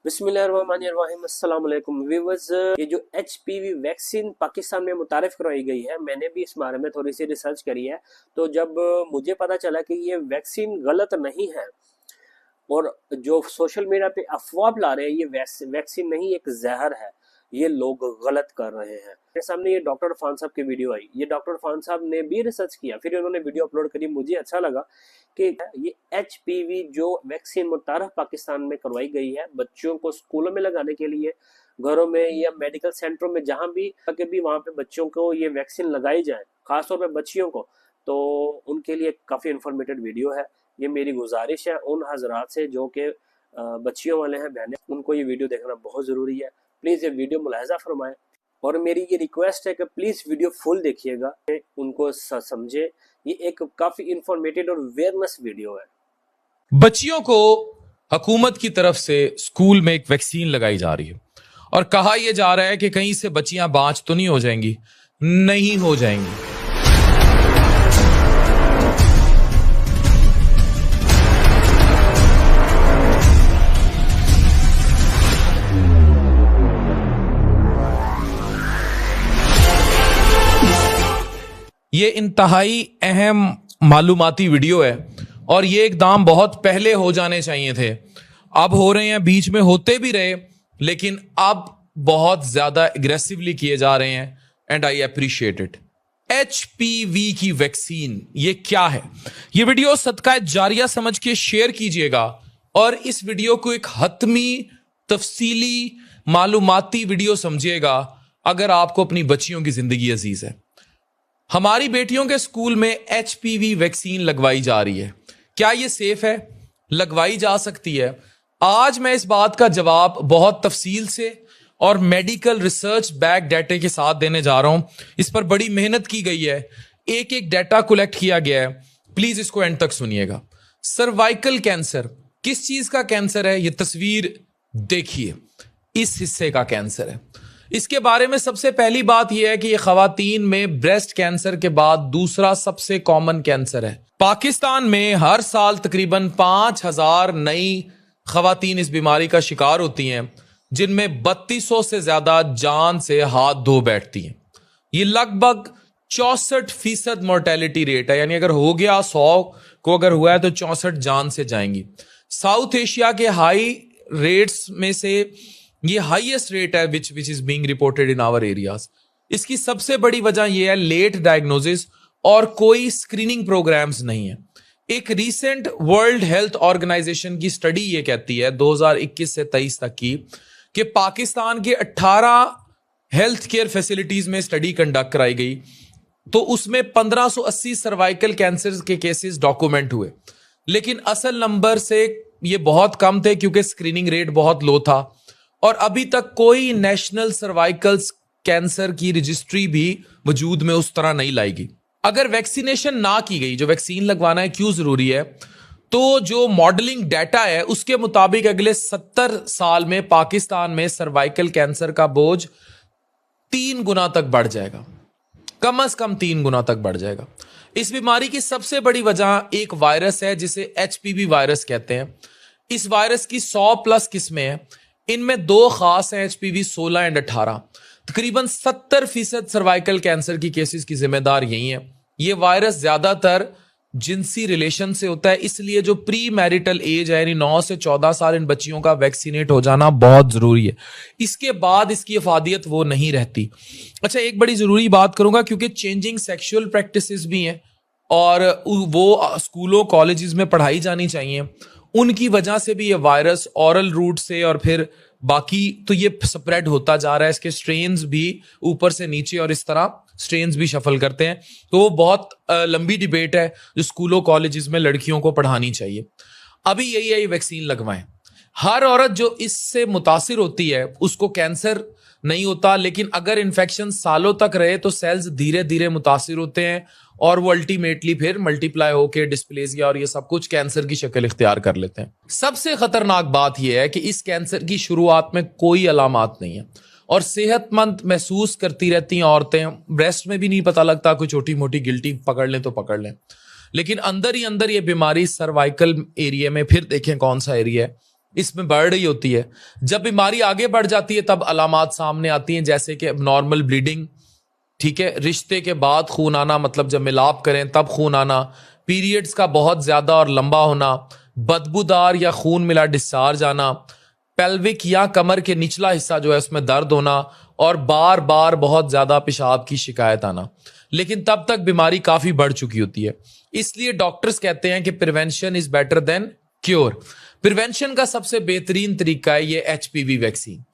बिस्मिल्लाहिर्रहमानिर्रहीम, अस्सलाम वालेकुम व्यूअर्स। ये जो एचपीवी वैक्सीन पाकिस्तान में मुतारिफ करवाई गई है, मैंने भी इस बारे में थोड़ी सी रिसर्च करी है। तो जब मुझे पता चला कि ये वैक्सीन गलत नहीं है और जो सोशल मीडिया पे अफवाह ला रहे हैं ये वैक्सीन नहीं एक जहर है, ये लोग गलत कर रहे हैं। मेरे सामने ये डॉक्टर इरफान साहब की वीडियो आई। ये डॉक्टर इरफान साहब ने भी रिसर्च किया, फिर उन्होंने वीडियो अपलोड करी। मुझे अच्छा लगा कि ये एचपीवी जो वैक्सीन मुतारफ पाकिस्तान में करवाई गई है बच्चों को स्कूलों में लगाने के लिए, घरों में या मेडिकल सेंटरों में जहां भी वहां पे बच्चों को ये वैक्सीन लगाई जाए, खासतौर पर बच्चियों को, तो उनके लिए काफ़ी इंफॉर्मेटिव वीडियो है। ये मेरी गुजारिश है उन हजरात से जो कि बच्चियों वाले हैं, बहनें, उनको ये वीडियो देखना बहुत ज़रूरी है। प्लीज़ ये वीडियो मुलाहिजा फरमाएं और मेरी ये रिक्वेस्ट है कि प्लीज़ वीडियो फुल देखिएगा, उनको समझे। ये एक काफ़ी इंफॉर्मेटिव और अवेयरनेस वीडियो है। बच्चियों को हुकूमत की तरफ से स्कूल में एक वैक्सीन लगाई जा रही है और कहा यह जा रहा है कि कहीं से बच्चियां बाँच तो नहीं हो जाएंगी। नहीं हो जाएंगी। ये इंतहाई अहम मालूमाती वीडियो है और ये इकदाम बहुत पहले हो जाने चाहिए थे। अब हो रहे हैं, बीच में होते भी रहे, लेकिन अब बहुत ज्यादा एग्रेसिवली किए जा रहे हैं and I appreciate it. HPV की वैक्सीन ये क्या है? ये वीडियो सदका जारिया समझ के शेयर कीजिएगा और इस वीडियो को एक हतमी तफसीली मालूमाती वीडियो समझिएगा अगर आपको अपनी बच्चियों की जिंदगी अजीज है। हमारी बेटियों के स्कूल में एचपीवी वैक्सीन लगवाई जा रही है। क्या यह सेफ है? लगवाई जा सकती है। आज मैं इस बात का जवाब बहुत तफसील से और मेडिकल रिसर्च बैक डाटा के साथ देने जा रहा हूं। इस पर बड़ी मेहनत की गई है, एक एक डाटा कलेक्ट किया गया है। प्लीज इसको एंड तक सुनिएगा। सर्वाइकल कैंसर किस चीज का कैंसर है? यह तस्वीर देखिए, इस हिस्से का कैंसर है। इसके बारे में सबसे पहली बात यह है कि यह खवातीन में ब्रेस्ट कैंसर के बाद दूसरा सबसे कॉमन कैंसर है। पाकिस्तान में हर साल तकरीबन 5000 नई खवातीन इस बीमारी का शिकार होती हैं, जिनमें 3200 से ज्यादा जान से हाथ धो बैठती हैं। ये लगभग 64% मोर्टेलिटी रेट है, यानी अगर हो गया 100 को अगर हुआ है तो 64 जान से जाएंगी। साउथ एशिया के हाई रेट्स में से ये हाईएस्ट रेट है which is being reported in our areas. इसकी सबसे बड़ी वजह यह है लेट डायग्नोसिस और कोई स्क्रीनिंग प्रोग्राम्स नहीं है। एक रीसेंट वर्ल्ड हेल्थ ऑर्गेनाइजेशन की स्टडी ये कहती है 2021 से 23 तक की कि पाकिस्तान के 18 हेल्थ केयर फैसिलिटीज में स्टडी कंडक्ट कराई गई, तो उसमें 1580 सर्वाइकल कैंसर के केसेस डॉक्यूमेंट हुए, लेकिन असल नंबर से ये बहुत कम थे क्योंकि स्क्रीनिंग रेट बहुत लो था और अभी तक कोई नेशनल सर्वाइकल कैंसर की रजिस्ट्री भी वजूद में उस तरह नहीं लाई गई। अगर वैक्सीनेशन ना की गई, जो वैक्सीन लगवाना है क्यों जरूरी है, तो जो मॉडलिंग डाटा है उसके मुताबिक अगले 70 साल में पाकिस्तान में सर्वाइकल कैंसर का बोझ 3 गुना तक बढ़ जाएगा। कम से कम 3 गुना तक बढ़ जाएगा। इस बीमारी की सबसे बड़ी वजह एक वायरस है जिसे एचपीवी वायरस कहते हैं। इस वायरस की 100+ किस्में हैं। इनमें 2 खास हैं, एचपीवी 16 एंड 18। तकरीबन 70% सर्वाइकल कैंसर की केसेस की जिम्मेदार यही है। यह वायरस ज्यादातर जिनसी रिलेशन से होता है, इसलिए जो प्री मैरिटल एज है यानी 9 से 14 साल इन बच्चियों का वैक्सीनेट हो जाना बहुत जरूरी है। इसके बाद इसकी अफादियत वो नहीं रहती। अच्छा, एक बड़ी जरूरी बात करूंगा क्योंकि चेंजिंग सेक्सुअल प्रैक्टिसेस भी हैं और वो स्कूलों कॉलेजेस में पढ़ाई जानी चाहिए। उनकी वजह से भी ये वायरस ऑरल रूट से और फिर बाकी तो ये स्प्रेड होता जा रहा है। इसके स्ट्रेन्स भी ऊपर से नीचे और इस तरह स्ट्रेन्स भी शफल करते हैं। तो वो बहुत लंबी डिबेट है जो स्कूलों कॉलेजेस में लड़कियों को पढ़ानी चाहिए। अभी यही है, ये वैक्सीन लगवाएं। हर औरत जो इससे मुतासिर होती है उसको कैंसर नहीं होता, लेकिन अगर इन्फेक्शन सालों तक रहे तो सेल्स धीरे धीरे मुतासिर होते हैं और वो अल्टीमेटली फिर मल्टीप्लाई होकर डिस्प्लेसिया और ये सब कुछ कैंसर की शक्ल इख्तियार कर लेते हैं। सबसे खतरनाक बात यह है कि इस कैंसर की शुरुआत में कोई अलामात नहीं है और सेहतमंद महसूस करती रहती हैं औरतें। ब्रेस्ट में भी नहीं पता लगता, कोई छोटी मोटी गिल्टी पकड़ लें तो पकड़ लें, लेकिन अंदर ही अंदर ये बीमारी सर्वाइकल एरिया में, फिर देखें कौन सा एरिया है, इसमें बढ़ रही होती है। जब बीमारी आगे बढ़ जाती है तब अलामात सामने आती हैं, जैसे कि नॉर्मल ब्लीडिंग, ठीक है, रिश्ते के बाद खून आना, मतलब जब मिलाप करें तब खून आना, पीरियड्स का बहुत ज्यादा और लंबा होना, बदबूदार या खून मिला डिस्चार्ज आना, पेल्विक या कमर के निचला हिस्सा जो है उसमें दर्द होना, और बार बार बहुत ज्यादा पेशाब की शिकायत आना। लेकिन तब तक बीमारी काफी बढ़ चुकी होती है। इसलिए डॉक्टर्स कहते हैं कि prevention is better than cure. Prevention का सबसे बेहतरीन तरीका है ये एचपीवी वैक्सीन।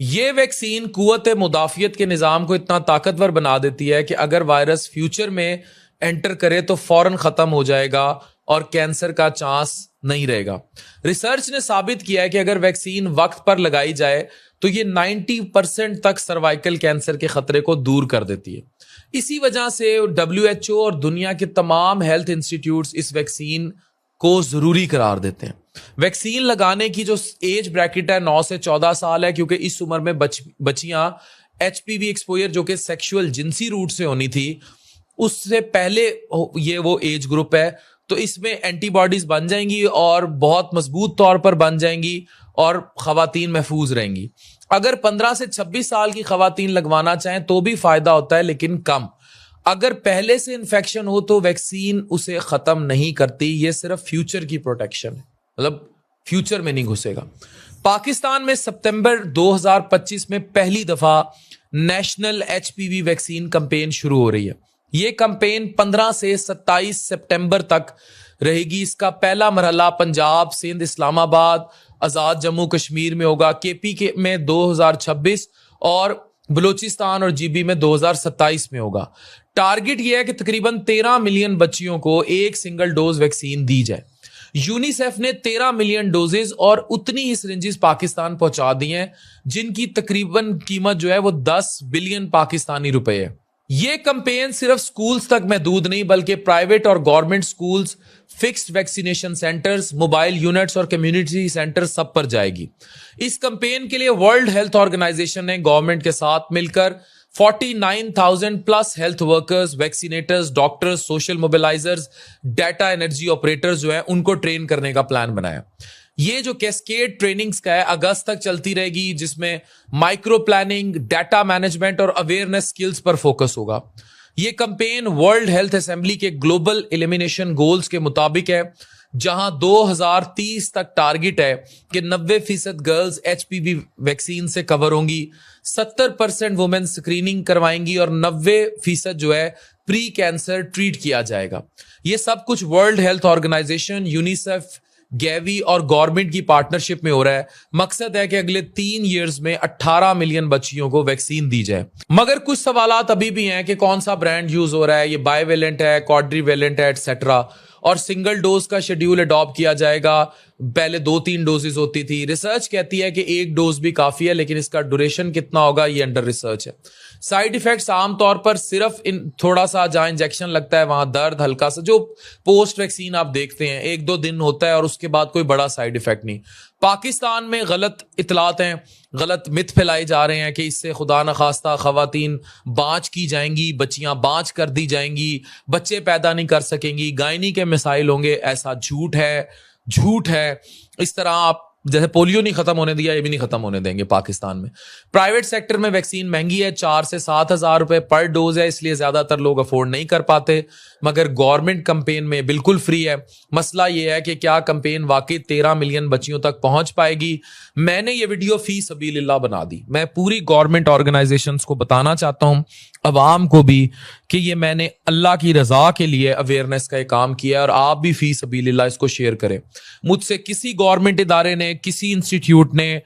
ये वैक्सीन कुव्वत मुदाफियत के निज़ाम को इतना ताकतवर बना देती है कि अगर वायरस फ्यूचर में एंटर करे तो फौरन खत्म हो जाएगा और कैंसर का चांस नहीं रहेगा। रिसर्च ने साबित किया है कि अगर वैक्सीन वक्त पर लगाई जाए तो ये 90% तक सर्वाइकल कैंसर के खतरे को दूर कर देती है। इसी वजह से WHO और दुनिया के तमाम हेल्थ इंस्टीट्यूट्स इस वैक्सीन को जरूरी करार देते हैं। वैक्सीन लगाने की जो एज ब्रैकेट है 9 से 14 साल है, क्योंकि इस उम्र में बच्चियां एचपीवी एक्सपोजर जो कि सेक्सुअल जिनसी रूट से होनी थी उससे पहले ये वो एज ग्रुप है, तो इसमें एंटीबॉडीज बन जाएंगी और बहुत मजबूत तौर पर बन जाएंगी और खवातीन महफूज रहेंगी। अगर 15 से 26 साल की खवातीन लगवाना चाहें तो भी फायदा होता है, लेकिन कम। अगर पहले से इंफेक्शन हो तो वैक्सीन उसे खत्म नहीं करती, ये सिर्फ फ्यूचर की प्रोटेक्शन है, मतलब फ्यूचर में नहीं घुसेगा। पाकिस्तान में सितंबर 2025 में पहली दफा नेशनल एचपीवी वैक्सीन कैंपेन शुरू हो रही है। ये कैंपेन 15 से 27 सितंबर तक रहेगी। इसका पहला मरहला पंजाब, सिंध, इस्लामाबाद, आजाद जम्मू कश्मीर में होगा, केपी के में 2026 और बलूचिस्तान और जीबी में 2027 में होगा। टारगेट यह है कि तकरीबन 13 मिलियन बच्चियों को एक सिंगल डोज वैक्सीन दी जाए। यूनिसेफ ने 13 मिलियन डोजेज और उतनी ही सिरिंजेस पाकिस्तान पहुंचा दी हैं, जिनकी तकरीबन कीमत जो है वो 10 बिलियन पाकिस्तानी रुपए है। ये कैंपेन सिर्फ स्कूल्स तक महदूद नहीं बल्कि प्राइवेट और government schools, fixed vaccination centres, mobile units और कम्युनिटी सेंटर सब पर जाएगी। इस कैंपेन के लिए वर्ल्ड हेल्थ ऑर्गेनाइजेशन ने गवर्नमेंट के साथ मिलकर 49,000 plus health workers, vaccinators, doctors, social mobilisers, data एनर्जी ऑपरेटर्स जो है उनको ट्रेन करने का प्लान बनाया। ये जो कैस्केड ट्रेनिंग्स का है अगस्त तक चलती रहेगी, जिसमें माइक्रो प्लानिंग, डाटा मैनेजमेंट और अवेयरनेस स्किल्स पर फोकस होगा। ये कैंपेन वर्ल्ड हेल्थ असेंबली के ग्लोबल एलिमिनेशन गोल्स के मुताबिक है, जहां 2030 तक टारगेट है कि 90% गर्ल्स एचपीवी वैक्सीन से कवर होंगी, 70% वुमेन स्क्रीनिंग करवाएंगी और 90% जो है प्री कैंसर ट्रीट किया जाएगा। ये सब कुछ वर्ल्ड हेल्थ ऑर्गेनाइजेशन, यूनिसेफ, गैवी और गवर्नमेंट की पार्टनरशिप में हो रहा है। मकसद है कि अगले 3 इयर्स में 18 मिलियन बच्चियों को वैक्सीन दी जाए। मगर कुछ सवालात अभी भी हैं कि कौन सा ब्रांड यूज हो रहा है, ये बाइवेलेंट है, क्वाड्रीवेलेंट है, एटसेट्रा, और सिंगल डोज का शेड्यूल अडॉप्ट किया जाएगा। पहले 2-3 डोजेस होती थी। रिसर्च कहती है कि 1 डोज भी काफी है, लेकिन इसका ड्यूरेशन कितना होगा ये अंडर रिसर्च है। साइड इफेक्ट्स आमतौर पर सिर्फ थोड़ा सा जहां इंजेक्शन लगता है वहां दर्द, हल्का सा जो पोस्ट वैक्सीन आप देखते हैं 1-2 दिन होता है और उसके बाद कोई बड़ा साइड इफेक्ट नहीं। पाकिस्तान में गलत इतलात हैं, गलत मिथ फैलाए जा रहे हैं कि इससे खुदा न खास्ता खवातीन बाँच की जाएंगी, बच्चियां बाँच कर दी जाएंगी, बच्चे पैदा नहीं कर सकेंगी, गायनी के मिसाइल होंगे। ऐसा झूठ है, झूठ है। इस तरह आप जैसे पोलियो नहीं खत्म होने दिया, ये भी नहीं खत्म होने देंगे पाकिस्तान में। प्राइवेट सेक्टर में वैक्सीन महंगी है, 4 से 7 हजार रुपए पर डोज है, इसलिए ज्यादातर लोग अफोर्ड नहीं कर पाते। मगर गवर्नमेंट कैंपेन में बिल्कुल फ्री है। मसला ये है कि क्या कैंपेन वाकई 13 मिलियन बच्चियों तक पहुंच पाएगी। मैंने ये वीडियो फी सबीलिल्लाह बना दी। मैं पूरी गवर्नमेंट ऑर्गेनाइजेशंस को बताना चाहता हूं, अवाम को भी, कि ये मैंने अल्लाह की रजा के लिए अवेयरनेस का एक काम किया है और आप भी फी सबीलिल्लाह इसको शेयर करें। मुझसे किसी गवर्नमेंट इदारे ने, किसी इंस्टीट्यूट ने,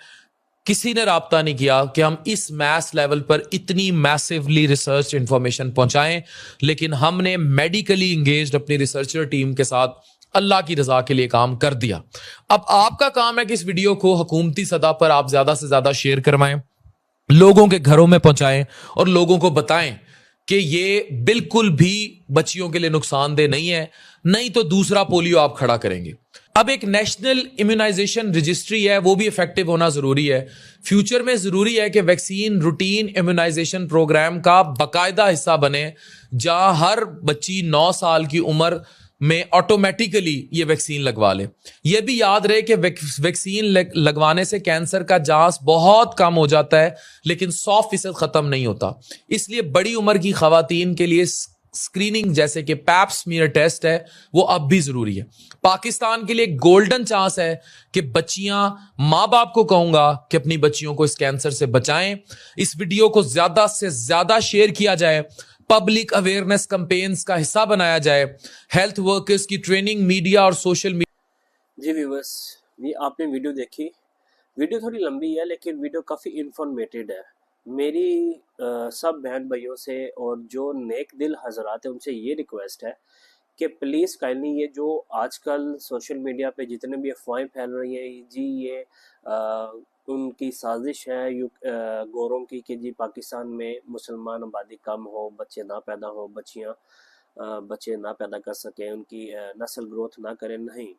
किसी ने राब्ता नहीं किया कि हम इस मैस लेवल पर इतनी मैसिवली रिसर्च इंफॉर्मेशन पहुंचाएं, लेकिन हमने मेडिकली इंगेज्ड अपनी रिसर्चर टीम के साथ अल्लाह की रजा के लिए काम कर दिया। अब आपका काम है कि इस वीडियो को हुकूमती सतह पर आप ज्यादा से ज्यादा शेयर करवाएं, लोगों के घरों में पहुंचाएं और लोगों को बताएं कि ये बिल्कुल भी बच्चियों के लिए नुकसानदेह नहीं है, नहीं तो दूसरा पोलियो आप खड़ा करेंगे। अब एक नेशनल इम्यूनाइजेशन रजिस्ट्री है, वो भी इफेक्टिव होना जरूरी है। फ्यूचर में जरूरी है कि वैक्सीन रूटीन इम्यूनाइजेशन प्रोग्राम का बाकायदा हिस्सा बने, जहां हर बच्ची 9 साल की उम्र में ऑटोमेटिकली ये वैक्सीन लगवा ले। ये भी याद रहे कि वैक्सीन लगवाने से कैंसर का चांस बहुत कम हो जाता है, लेकिन 100% खत्म नहीं होता। इसलिए बड़ी उम्र की खवातीन के लिए स्क्रीनिंग जैसे कि पैप स्मीयर टेस्ट है वो अब भी जरूरी है। पाकिस्तान के लिए गोल्डन चांस है कि बच्चियां, मां बाप को कहूंगा कि अपनी बच्चियों को इस कैंसर से बचाएं। इस वीडियो को ज्यादा से ज्यादा शेयर किया जाए, पब्लिक अवेयरनेस कैंपेन्स का हिस्सा बनाया जाए, हेल्थ वर्कर्स की ट्रेनिंग, मीडिया और सोशल मीडिया। जी व्यूअर्स, ये आपने वीडियो देखी। वीडियो थोड़ी लंबी है लेकिन वीडियो काफ़ी इंफॉर्मेटिव है। मेरी सब बहन भाइयों से और जो नेक दिल हजरात है उनसे ये रिक्वेस्ट है कि प्लीज़ काइंडली ये जो आजकल सोशल मीडिया पे जितने भी अफवाहें फैल रही हैं जी, ये उनकी साजिश है गोरों की कि जी पाकिस्तान में मुसलमान आबादी कम हो, बच्चे ना पैदा हो, बच्चियाँ बच्चे ना पैदा कर सकें, उनकी नस्ल ग्रोथ ना करें। नहीं,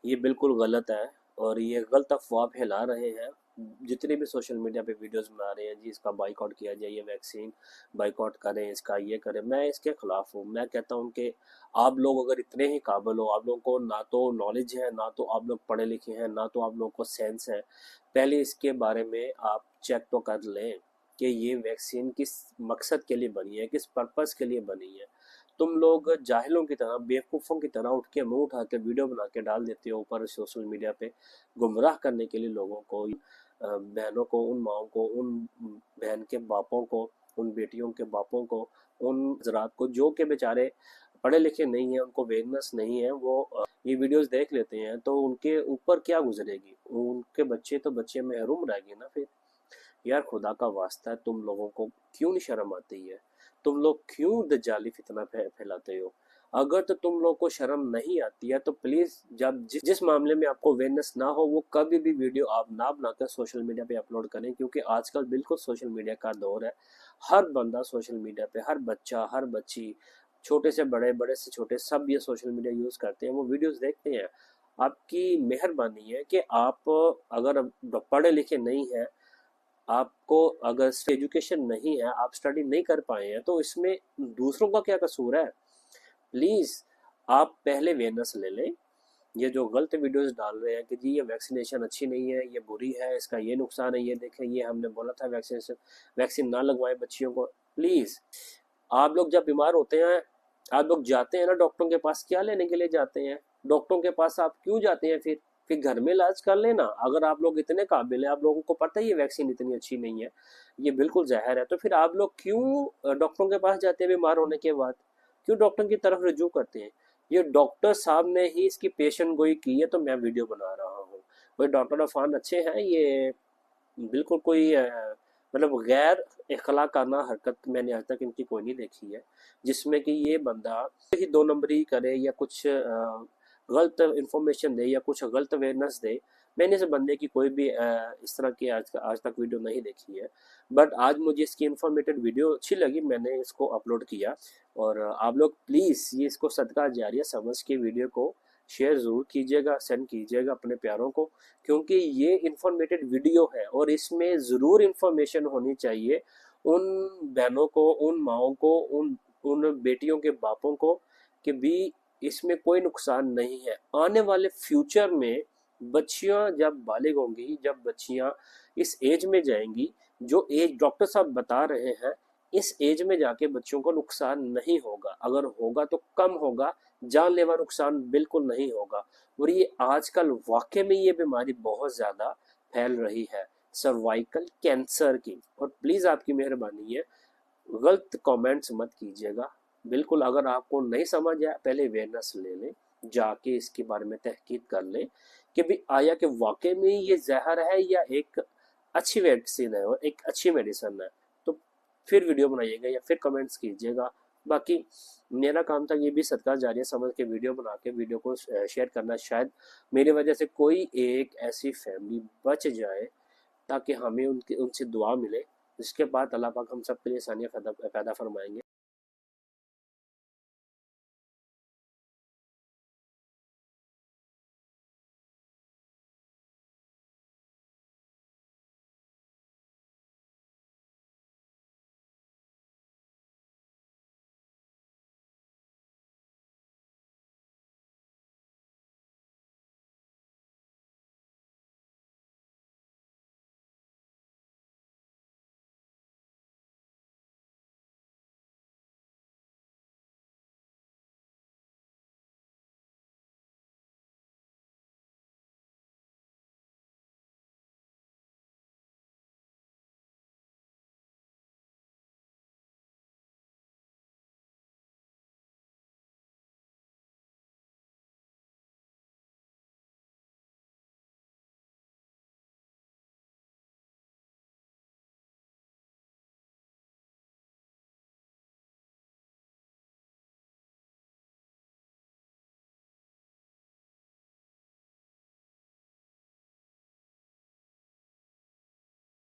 ये बिल्कुल गलत है और ये गलत अफवाह फैला रहे हैं जितने भी सोशल मीडिया पे वीडियोस बना रहे हैं जी इसका बाइकआउट किया जाए, ये वैक्सीन बाइकआउट करें, इसका ये करें। मैं इसके खिलाफ हूँ। मैं कहता हूँ कि आप लोग अगर इतने ही काबिल हो, आप लोगों को ना तो नॉलेज है, ना तो आप लोग पढ़े लिखे हैं, ना तो आप लोगों को सेंस है, पहले इसके बारे में आप चेक तो कर लें कि ये वैक्सीन किस मकसद के लिए बनी है, किस पर्पज़ के लिए बनी है। तुम लोग जाहिलों की तरह, बेवकूफ़ों की तरह उठ के मुंह उठा के वीडियो बना के डाल देते हो ऊपर सोशल मीडिया पे, गुमराह करने के लिए लोगों को, बहनों को, उन माओं को, उन बहन के बापों को, उन बेटियों के बापों को, उन हजरात को जो कि बेचारे पढ़े लिखे नहीं हैं, उनको अवेयरनेस नहीं है, वो ये वीडियोस देख लेते हैं तो उनके ऊपर क्या गुजरेगी? उनके बच्चे तो बच्चे महरूम रहेंगे ना फिर। यार खुदा का वास्ता है, तुम लोगों को क्यों नहीं शर्म आती है? तुम लोग क्यों दज्जाली फितना फैलाते हो? अगर तो तुम लोग को शर्म नहीं आती है तो प्लीज जब जिस मामले में आपको अवेयरनेस ना हो वो कभी भी वीडियो आप ना बनाकर सोशल मीडिया पे अपलोड करें, क्योंकि आजकल बिल्कुल सोशल मीडिया का दौर है। हर बंदा सोशल मीडिया पे, हर बच्चा, हर बच्ची, छोटे से बड़े, बड़े से छोटे, सब ये सोशल मीडिया यूज करते हैं, वो वीडियोस देखते हैं। आपकी मेहरबानी है कि आप अगर पढ़े लिखे नहीं है, आपको अगर एजुकेशन नहीं है, आप स्टडी नहीं कर पाए हैं, तो इसमें दूसरों का क्या कसूर है? प्लीज़ आप पहले अवेयरनेस ले लें। ये जो गलत वीडियोस डाल रहे हैं कि जी ये वैक्सीनेशन अच्छी नहीं है, ये बुरी है, इसका ये नुकसान है, ये देखें, ये हमने बोला था वैक्सीन ना लगवाएं बच्चियों को। प्लीज़, आप लोग जब बीमार होते हैं, आप लोग जाते हैं ना डॉक्टरों के पास, क्या लेने के लिए जाते हैं? डॉक्टरों के पास आप क्यों जाते हैं फिर घर में इलाज कर लेना। अगर आप लोग इतने काबिल हैं, आप लोगों को पता है ये वैक्सीन इतनी अच्छी नहीं है, ये बिल्कुल जहर है, तो फिर आप लोग क्यों डॉक्टरों के पास जाते हैं बीमार होने के बाद? क्यों डॉक्टर की तरफ रुजू करते हैं? ये डॉक्टर साहब ने ही इसकी पेशेंट गोई की है तो मैं वीडियो बना रहा हूँ। भाई डॉक्टर अफान अच्छे हैं, ये बिल्कुल कोई मतलब गैर इखलाकाना हरकत मैंने आज तक इनकी कोई नहीं देखी है, जिसमें कि ये बंदा ही दो नंबरी करे या कुछ गलत इंफॉर्मेशन दे या कुछ गलत अवेयरनेस दे। मैंने इस बंदे की कोई भी इस तरह की आज तक वीडियो नहीं देखी है, बट आज मुझे इसकी इंफॉर्मेटिव वीडियो अच्छी लगी, मैंने इसको अपलोड किया। और आप लोग प्लीज़ ये इसको सदका जारिया समझ के वीडियो को शेयर ज़रूर कीजिएगा, सेंड कीजिएगा अपने प्यारों को, क्योंकि ये इंफॉर्मेटिव वीडियो है और इसमें ज़रूर इंफॉर्मेशन होनी चाहिए उन बहनों को, उन माओं को, उन उन बेटियों के बापों को कि भी इसमें कोई नुकसान नहीं है। आने वाले फ्यूचर में बच्चियां जब बालिग होंगी, जब बच्चियां इस एज में जाएंगी, जो एज डॉक्टर साहब बता रहे हैं, इस एज में जाके बच्चों को नुकसान नहीं होगा, अगर होगा तो कम होगा, जानलेवा नुकसान बिल्कुल नहीं होगा। और ये आजकल वाकई में ये बीमारी बहुत ज़्यादा फैल रही है, सर्वाइकल कैंसर की। और प्लीज़ आपकी मेहरबानी है, गलत कमेंट्स मत कीजिएगा। बिल्कुल, अगर आपको नहीं समझ आया पहले अवेयरनेस ले लें, जाके इसके बारे में तहकीक कर लें कि भी आया कि वाकई में ये जहर है या एक अच्छी वैक्सीन है और एक अच्छी मेडिसिन है, तो फिर वीडियो बनाइएगा या फिर कमेंट्स कीजिएगा। बाकी मेरा काम था ये भी सदका जारिया समझ के वीडियो बना के वीडियो को शेयर करना, शायद मेरी वजह से कोई एक ऐसी फैमिली बच जाए ताकि हमें उनसे दुआ मिले, जिसके बाद अल्लाह पाक हम सब के लिए आसानियाँ पैदा फरमाएंगे।